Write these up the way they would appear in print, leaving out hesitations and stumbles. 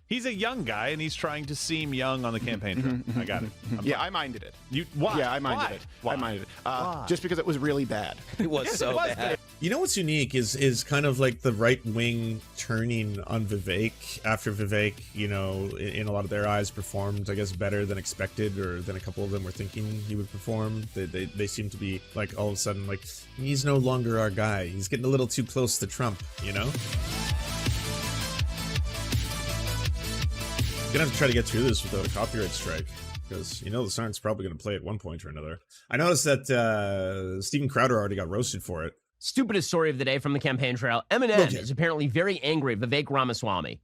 He's a young guy, and he's trying to seem young on the campaign trail. I got it. Yeah, I minded it. Why? Yeah, I minded Why? it. Why? I minded it. Just because it was really bad. It was so bad. You know what's unique is kind of like the right wing turning on Vivek after Vivek, you know, in a lot of their eyes performed, I guess, better than expected, or than a couple of them were thinking he would perform. They seem to be like all of a sudden like he's no longer our guy. He's getting a little too close to Trump, you know? Gonna have to try to get through this without a copyright strike, because you know the song's probably gonna play at one point or another. I noticed that Steven Crowder already got roasted for it. Stupidest story of the day from the campaign trail. Eminem is apparently very angry at Vivek Ramaswamy.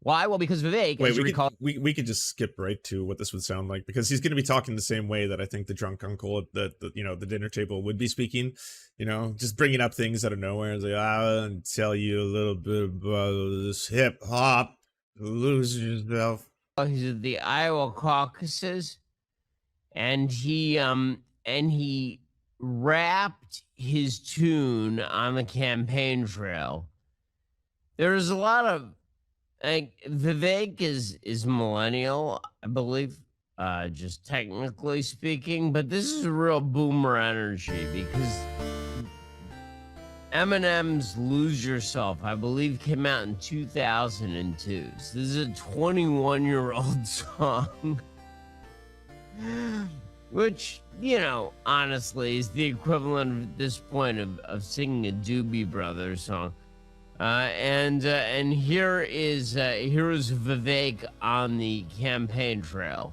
Why? Well, because Vivek, as you recall... We could just skip right to what this would sound like, because he's going to be talking the same way that I think the drunk uncle at the dinner table would be speaking. You know, just bringing up things out of nowhere. It's like, I'll tell you a little bit about this hip hop. Lose yourself. He's at the Iowa caucuses, and he rapped his tune on the campaign trail. There's a lot of Vivek is millennial, I believe, just technically speaking, but this is real boomer energy, because Eminem's Lose Yourself, I believe, came out in 2002. So this is a 21-year-old song. Which, you know, honestly, is the equivalent at this point of singing a Doobie Brothers song. And here is Vivek on the campaign trail.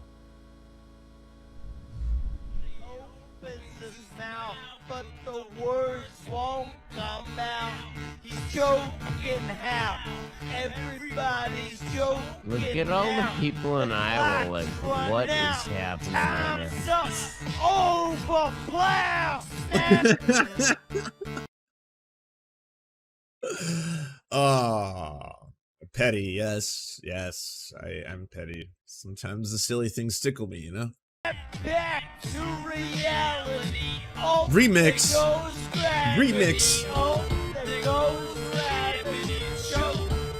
Opens his mouth, but the words won't come out. He's joking how everybody's joking. Look at all the people in Iowa, like, what is happening right now? Overblast! Oh, petty, yes, I'm petty. Sometimes the silly things tickle me, you know? Back to reality. Remix.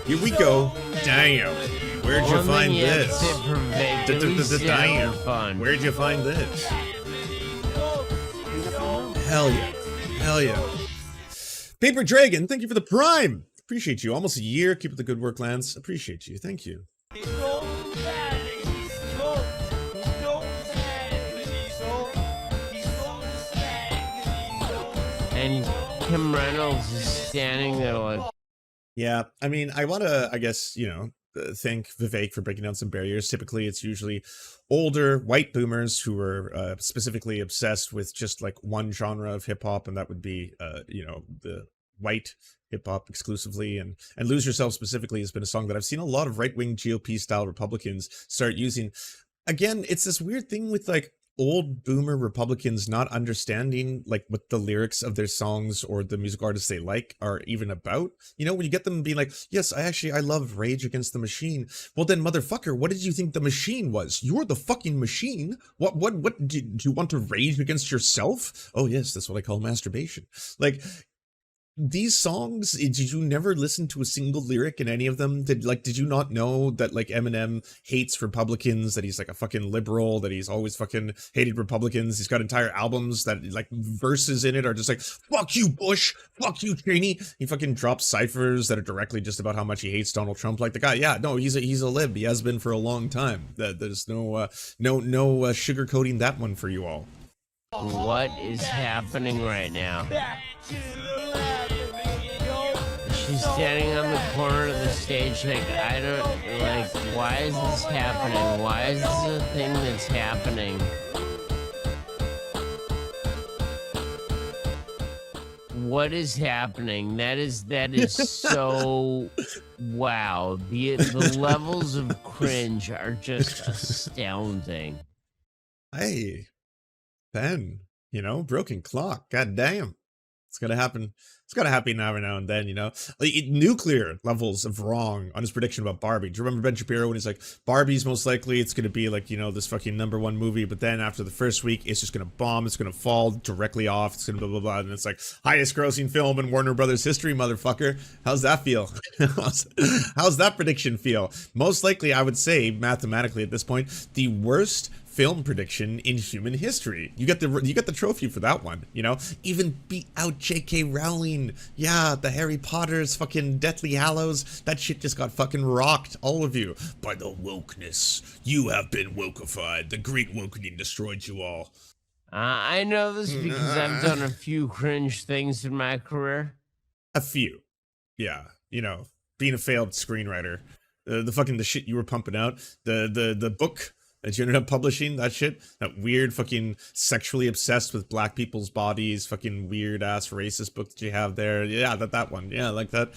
Here we go. Damn. Where'd you find this? Damn. Where'd you find this? Hell yeah. Hell yeah. Paper Dragon, thank you for the Prime. Appreciate you. Almost a year. Keep up the good work, Lance. Appreciate you. Thank you. And Kim Reynolds is standing there like... Yeah, I mean, I want to, I guess, you know, thank Vivek for breaking down some barriers. Typically, it's usually older white boomers who are specifically obsessed with just like one genre of hip hop, and that would be, you know, the white hip hop exclusively. And Lose Yourself specifically has been a song that I've seen a lot of right wing GOP style Republicans start using. Again, it's this weird thing with like old boomer Republicans not understanding like what the lyrics of their songs or the music artists they like are even about. You know, when you get them being like, yes, I love Rage Against the Machine. Well then, motherfucker, what did you think the machine was? You're the fucking machine. What do you want to rage against yourself? Oh yes, that's what I call masturbation. Like, these songs, did you never listen to a single lyric in any of them? Did you not know that like Eminem hates Republicans, that he's like a fucking liberal, that he's always fucking hated Republicans? He's got entire albums that like verses in it are just like, fuck you Bush, fuck you Cheney. He fucking drops ciphers that are directly just about how much he hates Donald Trump. Like the guy, yeah, no, he's a lib. He has been for a long time. There's no sugarcoating that one for you all. What is happening right now? She's standing on the corner of the stage like, I don't, like, why is this happening? Why is this a thing that's happening? What is happening? That is so, wow. The levels of cringe are just astounding. Hey, Ben, you know, broken clock, goddamn. It's gonna happen. It's gotta happen every now and then, you know? Like, nuclear levels of wrong on his prediction about Barbie. Do you remember Ben Shapiro when he's like, Barbie's most likely, it's gonna be like, you know, this fucking #1 movie, but then after the first week, it's just gonna bomb, it's gonna fall directly off, it's gonna blah, blah, blah, and it's like, highest grossing film in Warner Brothers history, motherfucker. How's that feel? How's that prediction feel? Most likely, I would say, mathematically at this point, the worst film prediction in human history. You get the trophy for that one, you know? Even beat out J.K. Rowling. Yeah, the Harry Potter's fucking Deathly Hallows. That shit just got fucking rocked, all of you, by the wokeness. You have been wokeified. The great wokening destroyed you all. I know this because I've done a few cringe things in my career. A few. Yeah, you know, being a failed screenwriter. The shit you were pumping out. The book that you ended up publishing, that shit, that weird fucking sexually obsessed with black people's bodies, fucking weird ass racist book that you have there. Yeah, that one. Yeah, like that.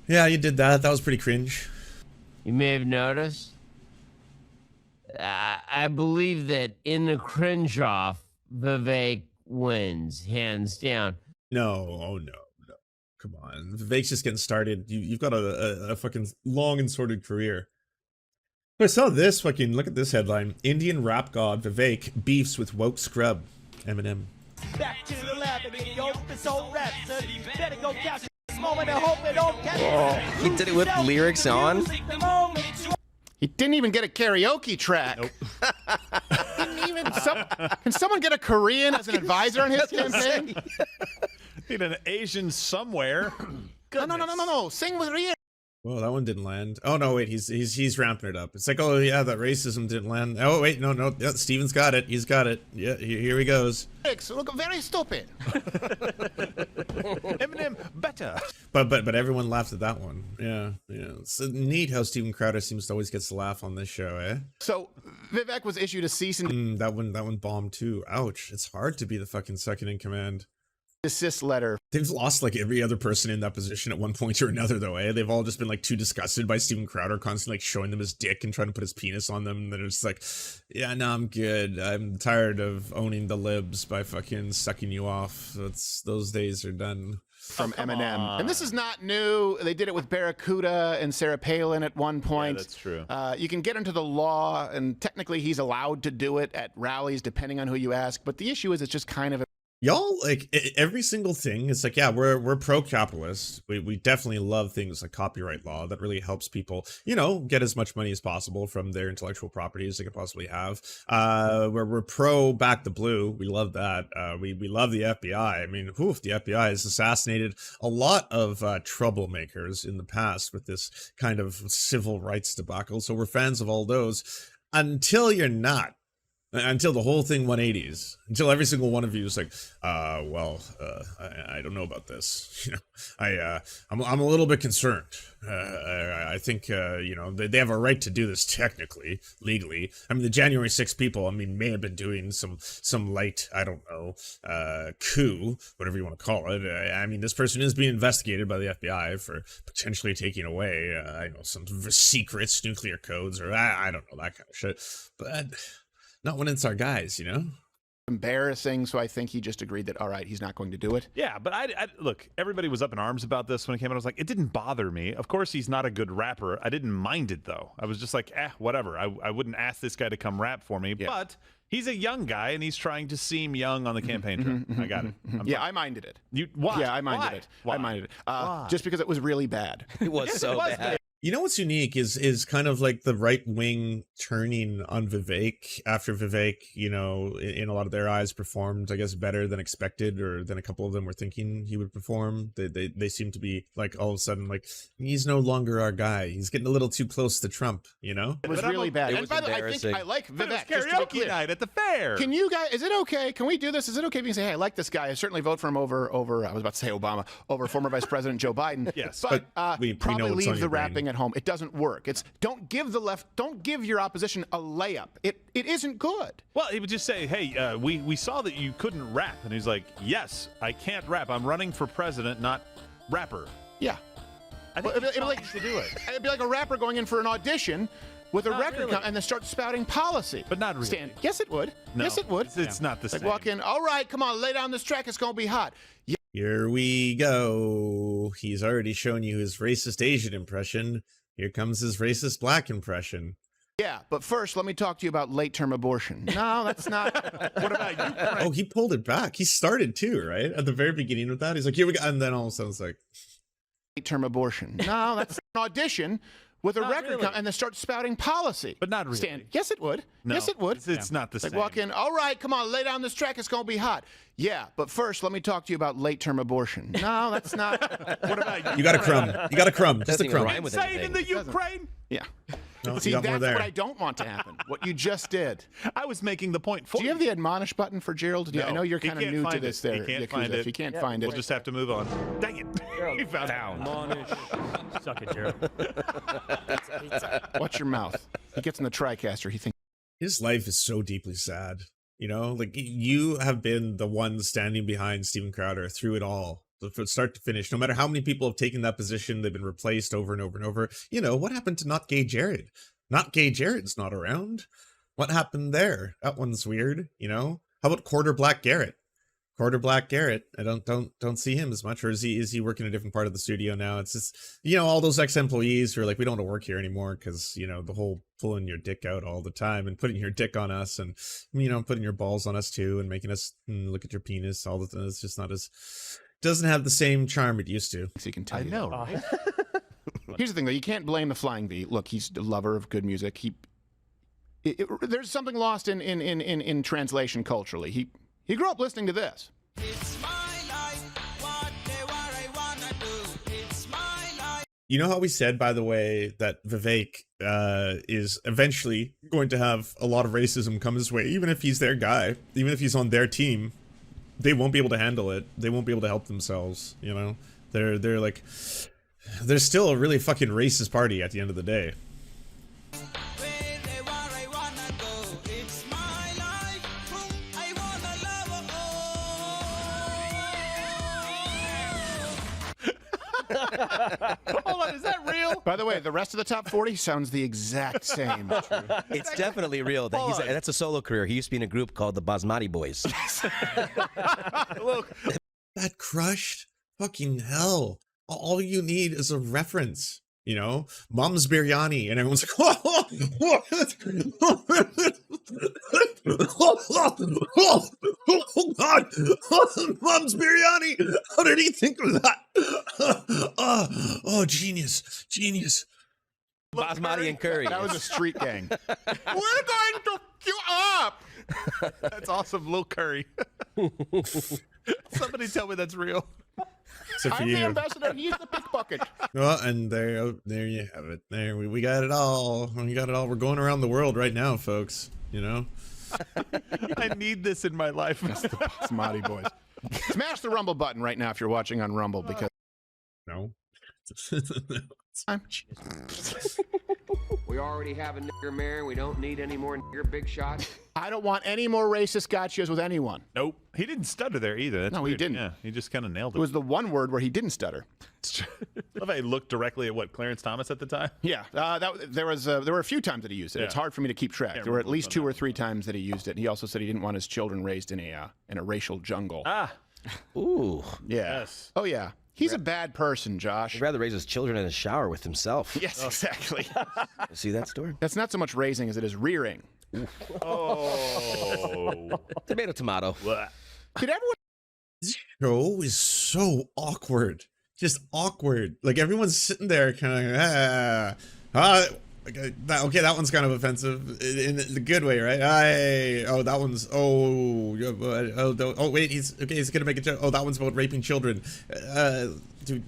Yeah, you did that. That was pretty cringe. You may have noticed. I believe that in the cringe off, Vivek wins, hands down. No, oh no. Come on. Vivek's just getting started. You've got a fucking long and sordid career. I saw this fucking, look at this headline. Indian rap god Vivek beefs with woke scrub Eminem. Back to the lab and get your open soul rap, son. Better go catch this moment and hope it don't catch He did it with lyrics on? He didn't even get a karaoke track. Nope. Didn't even. Can someone get a Korean as an advisor on his campaign? Need an Asian somewhere. No. Sing with Rhea. Well, that one didn't land. Oh no, wait, he's ramping it up. It's like, oh yeah, that racism didn't land. Oh wait, no, yeah, Steven's got it. He's got it. Yeah, here he goes. Look very stupid. Eminem better. But everyone laughed at that one. Yeah. It's neat how Steven Crowder seems to always gets the laugh on this show, eh? So Vivek was issued a cease and that one bombed too. Ouch! It's hard to be the fucking second in command. desist letter. They've lost like every other person in that position at one point or another, though, eh? They've all just been like too disgusted by Steven Crowder constantly like showing them his dick and trying to put his penis on them. They're just like, yeah, no, I'm good. I'm tired of owning the libs by fucking sucking you off. Those days are done. From Eminem. And this is not new. They did it with Barracuda and Sarah Palin at one point. Yeah, that's true. You can get into the law, and technically he's allowed to do it at rallies, depending on who you ask. But the issue is it's just kind of a Y'all, like, every single thing, it's like, yeah, we're pro-capitalist. We definitely love things like copyright law. That really helps people, you know, get as much money as possible from their intellectual property as they could possibly have. We're pro-back the blue. We love that. We love the FBI. I mean, the FBI has assassinated a lot of troublemakers in the past with this kind of civil rights debacle. So we're fans of all those until you're not. Until the whole thing 180s, until every single one of you is like, I don't know about this. You know, I'm a little bit concerned. I think, you know, they have a right to do this technically, legally. I mean, the January 6th people, I mean, may have been doing some light, I don't know, coup, whatever you want to call it. I mean, this person is being investigated by the FBI for potentially taking away, I know, some secrets, nuclear codes, or I don't know, that kind of shit. But not when it's our guys, you know? embarrassing, so I think he just agreed that, all right, he's not going to do it. Yeah, but I look, everybody was up in arms about this when it came out. I was like, it didn't bother me. Of course, he's not a good rapper. I didn't mind it, though. I was just like, whatever. I wouldn't ask this guy to come rap for me, but he's a young guy, and he's trying to seem young on the campaign trail. I got it. I minded it. Why? Yeah, I minded it. Why? I minded it. Just because it was really bad. It was so bad. You know what's unique is kind of like the right wing turning on Vivek after Vivek, you know, in a lot of their eyes performed, I guess, better than expected, or than a couple of them were thinking he would perform. They seem to be like all of a sudden like, he's no longer our guy. He's getting a little too close to Trump, you know? It was really bad. It And was by the way, I embarrassing. think I like Vivek. It was karaoke night at the fair. Can you guys, is it okay? Can we do this? Is it okay if you say, hey, I like this guy. I certainly vote for him over, I was about to say Obama, over former Vice President Joe Biden. Yes. But we probably know what's on leave your the brain. rapping at home. It doesn't work. It's don't give your opposition a layup. It isn't good. Well, he would just say, hey, we saw that you couldn't rap. And he's like, yes, I can't rap. I'm running for president, not rapper. Yeah. I think Well, he's trying to do it. It'd be like a rapper going in for an audition with a Not record really. and then start spouting policy. But not really. Yes, it would. No, Yes, it would. It's not the Like same. walk in, all right, come on, lay down this track. It's going to be hot. Yeah. Here we go. He's already shown you his racist Asian impression. Here comes his racist black impression. Yeah, but first, let me talk to you about late-term abortion. No, that's not. What about you? Oh, he pulled it back. He started too, right? At the very beginning with that. He's like, here we go. And then all of a sudden it's like, Late-term abortion. No, that's an audition with a Not record really. and then start spouting policy. But not really. Stan, yes, it would. No, Yes, it would. It's not the Like same. walk in, all right, come on, lay down this track, it's gonna be hot. Yeah, but first, let me talk to you about late-term abortion. No, that's not. What about you? you got a crumb. You got a crumb. Just Doesn't a even crumb. rhyme with Insane in anything. the Ukraine. Yeah. No, See, you got that's more there. what I don't want to happen. What you just did. I was making the point for Do you have the admonish button for Gerald? No, I know you're he kind of can't new to find this it. there. He can't Yakuza. find it. If you can't find it, We'll just have to move on. Dang it. He found Down. Suck it, Gerald. watch your mouth. He gets in the TriCaster. He thinks, His life is so deeply sad. You know, like you have been the one standing behind Steven Crowder through it all, from start to finish. No matter how many people have taken that position, they've been replaced over and over and over. You know, what happened to Not Gay Jared? Not Gay Jared's not around. What happened there? That one's weird, you know? How about Quarter Black Garrett? Quarter Black Garrett. I don't see him as much, or is he working a different part of the studio now? It's just, you know, all those ex-employees who are like, we don't want to work here anymore because, you know, the whole pulling your dick out all the time and putting your dick on us and, you know, putting your balls on us too and making us look at your penis all the time. It's just not as, doesn't have the same charm it used to. he can tell I you know, that. right? Here's the thing, though. You can't blame the Flying V. Look, he's a lover of good music. There's something lost in translation culturally. He grew up listening to this. You know how we said, by the way, that Vivek is eventually going to have a lot of racism come his way, even if he's their guy, even if he's on their team, they won't be able to handle it. They won't be able to help themselves. You know, they're like, they're still a really fucking racist party at the end of the day. Hold on, is that real? By the way, the rest of the top 40 sounds the exact same. It's definitely real. That's a solo career. He used to be in a group called the Basmati Boys. Look, That crushed? Fucking hell. All you need is a reference, you know? Mom's biryani, and everyone's like, oh God, Mom's biryani. How did he think of that? Oh, genius, genius. Basmati and curry. That was a street gang. we're going to you up. That's awesome, Lil Curry. Somebody tell me that's real. Except for I'm the you. ambassador. He's the pickpocket. Well, and there you have it. There, we got it all. We got it all. We're going around the world right now, folks. You know? I need this in my life. Smarty boys. Smash the Rumble button right now if you're watching on Rumble because No. We already have a nigger mayor. We don't need any more nigger big shots. I don't want any more racist gotchas with anyone. Nope. He didn't stutter there either. That's No, he weird. didn't. Yeah, he just kind of nailed It it. was the one word where he didn't stutter. Love how he looked directly at what, Clarence Thomas at the time? Yeah, there were a few times that he used it. It's Yeah. hard for me to keep track. Can't There were at remember least which 2 one or 3 times that he used it. He also said he didn't want his children raised in a racial jungle. Ah, Ooh. Yeah. yes. Oh yeah. He's a bad person, Josh. He'd rather raise his children in a shower with himself. Yes, exactly. See that story? That's not so much raising as it is rearing. Oh. Tomato, tomato. Blah. Did everyone This show is so awkward. Just awkward. Like everyone's sitting there kind of okay, that one's kind of offensive in the good way, right? That one's wait, he's gonna make a joke. Oh, that one's about raping children. Do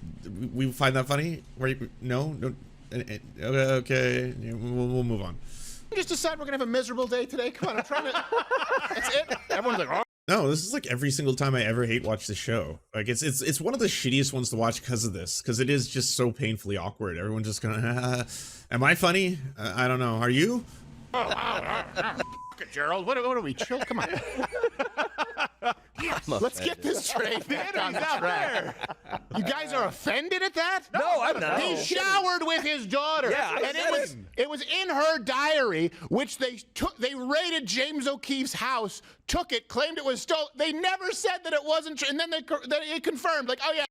we find that funny? No. Okay, we'll move on. just decide we're gonna have a miserable day today? Come on, I'm trying to. That's it. Everyone's like, oh. No, this is like every single time I ever hate watch the show. Like it's one of the shittiest ones to watch because of this, because it is just so painfully awkward. Everyone's just gonna, am I funny? I don't know. Are you? Fuck it, Gerald. What are we? Chill. Come on. Let's get this train back on track. You guys are offended at that? No, I'm not. He showered with his daughter. Yeah, and it was in her diary, which they took. They raided James O'Keefe's house, took it, claimed it was stolen. They never said that it wasn't true, and then it confirmed, like, oh yeah.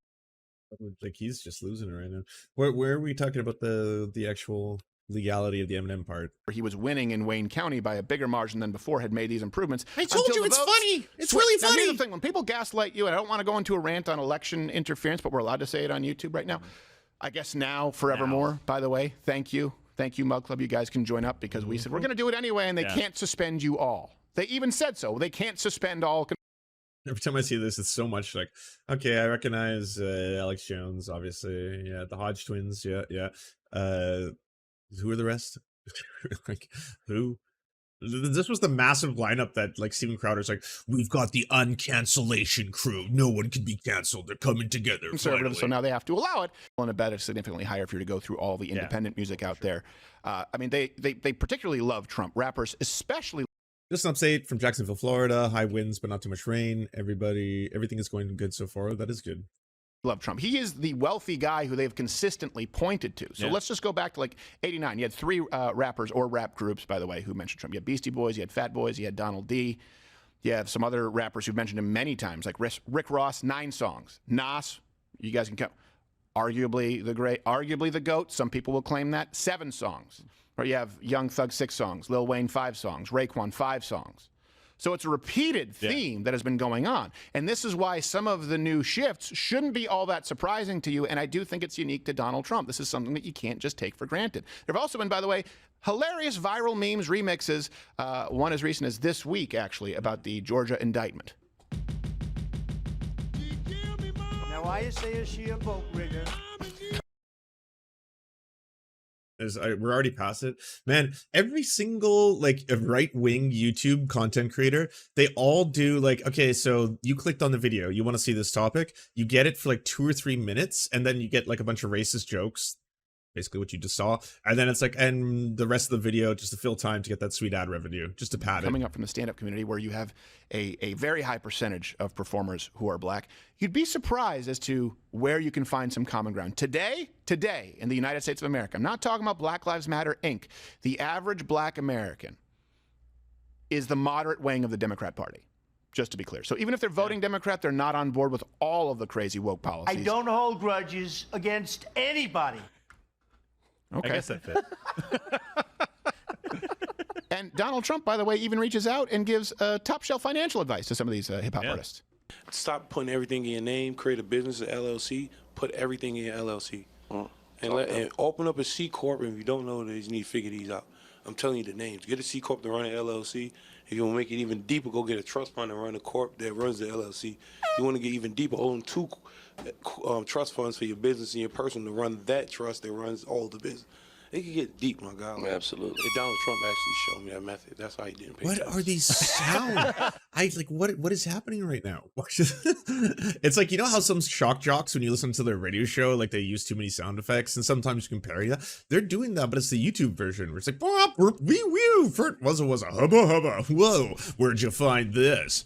Like he's just losing it right now. Where are we talking about the actual legality of the Eminem part? He was winning in Wayne County by a bigger margin than before, had made these improvements. I told you it's funny. It's really funny. Now, here's the thing. When people gaslight you, and I don't want to go into a rant on election interference, but we're allowed to say it on YouTube right now. I guess now, forevermore, by the way. Thank you. Thank you, Mug Club. You guys can join up because we said we're going to do it anyway, and they can't suspend you all. They even said so. They can't suspend all. Every time I see this, it's so much like, okay, I recognize Alex Jones, obviously. Yeah, the Hodge twins. Yeah. Who are the rest? Like, who? This was the massive lineup that, like, Steven Crowder's like, we've got the uncancellation crew. No one can be canceled. They're coming together. Conservative, so now they have to allow it. And I bet it's significantly higher if you're to go through all the independent music out there. I mean, they particularly love Trump. Rappers, especially. Just an update from Jacksonville, Florida. High winds, but not too much rain. Everything is going good so far. That is good. Love Trump. He is the wealthy guy who they've consistently pointed to. So let's just go back to like 89. You had three rappers or rap groups, by the way, who mentioned Trump. You had Beastie Boys, you had Fat Boys, you had Donald D. You have some other rappers who've mentioned him many times, like Rick Ross, 9 songs. Nas, you guys can count. Arguably the GOAT. Some people will claim that. 7 songs. Or you have Young Thug 6 songs, Lil Wayne 5 songs, Raekwon 5 songs. So it's a repeated theme that has been going on. And this is why some of the new shifts shouldn't be all that surprising to you. And I do think it's unique to Donald Trump. This is something that you can't just take for granted. There have also been, by the way, hilarious viral memes, remixes, one as recent as this week, actually, about the Georgia indictment. Now, why you say is she a boat rigger? We're already past it, man. Every single like right-wing YouTube content creator, they all do like, okay, so you clicked on the video, you want to see this topic, you get it for like 2 or 3 minutes, and then you get like a bunch of racist jokes, basically what you just saw, and then it's like, and the rest of the video just to fill time to get that sweet ad revenue, just to pad it. Coming up from the stand-up community, where you have a very high percentage of performers who are black, you'd be surprised as to where you can find some common ground. Today, in the United States of America, I'm not talking about Black Lives Matter, Inc., the average black American is the moderate wing of the Democrat Party, just to be clear. So even if they're voting Democrat, they're not on board with all of the crazy woke policies. I don't hold grudges against anybody. Okay. I guess that fits. And Donald Trump, by the way, even reaches out and gives top-shelf financial advice to some of these hip-hop artists. Stop putting everything in your name, create a business, an LLC, put everything in your LLC. And open up a C Corp, and if you don't know this, you need to figure these out. I'm telling you the names. Get a C Corp to run an LLC. If you want to make it even deeper, go get a trust fund and run a corp that runs the LLC. You want to get even deeper, own 2 trust funds for your business and your person to run that trust that runs all the business. It can get deep, my guy. Like, absolutely. Donald Trump actually showed me that method. That's how he didn't pay taxes. What are these sounds? What is happening right now? It's like, you know how some shock jocks, when you listen to their radio show, like they use too many sound effects, and sometimes you can parody that. They're doing that, but it's the YouTube version where it's like, wee wee, was a hubba hubba. Whoa, where'd you find this?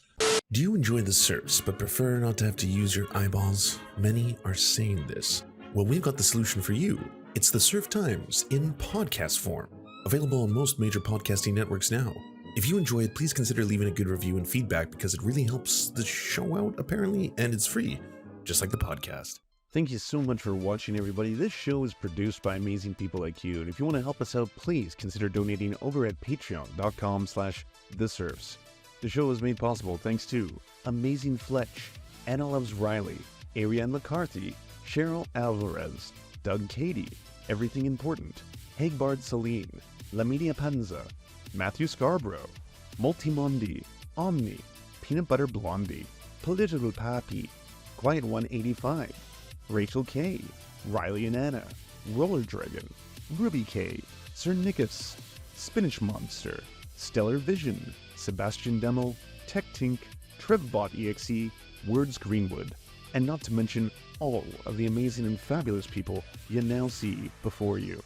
Do you enjoy the Serfs, but prefer not to have to use your eyeballs? Many are saying this. Well, we've got the solution for you. It's the Serf Times in podcast form, available on most major podcasting networks now. If you enjoy it, please consider leaving a good review and feedback, because it really helps the show out, apparently, and it's free, just like the podcast. Thank you so much for watching, everybody. This show is produced by amazing people like you, and if you want to help us out, please consider donating over at patreon.com/theserfs. The show is made possible thanks to Amazing Fletch, Anna Loves Riley, Ariane McCarthy, Cheryl Alvarez, Doug Cady, Everything Important, Hagbard Celine, Laminia Panza, Matthew Scarborough, Multimondi, Omni, Peanut Butter Blondie, Political Pappy, Quiet 185, Rachel K, Riley and Anna, Roller Dragon, Ruby K, Sir Nickus, Spinach Monster, Stellar Vision, Sebastian Demo, Tech Tink, Trevbot EXE, Words Greenwood, and not to mention all of the amazing and fabulous people you now see before you.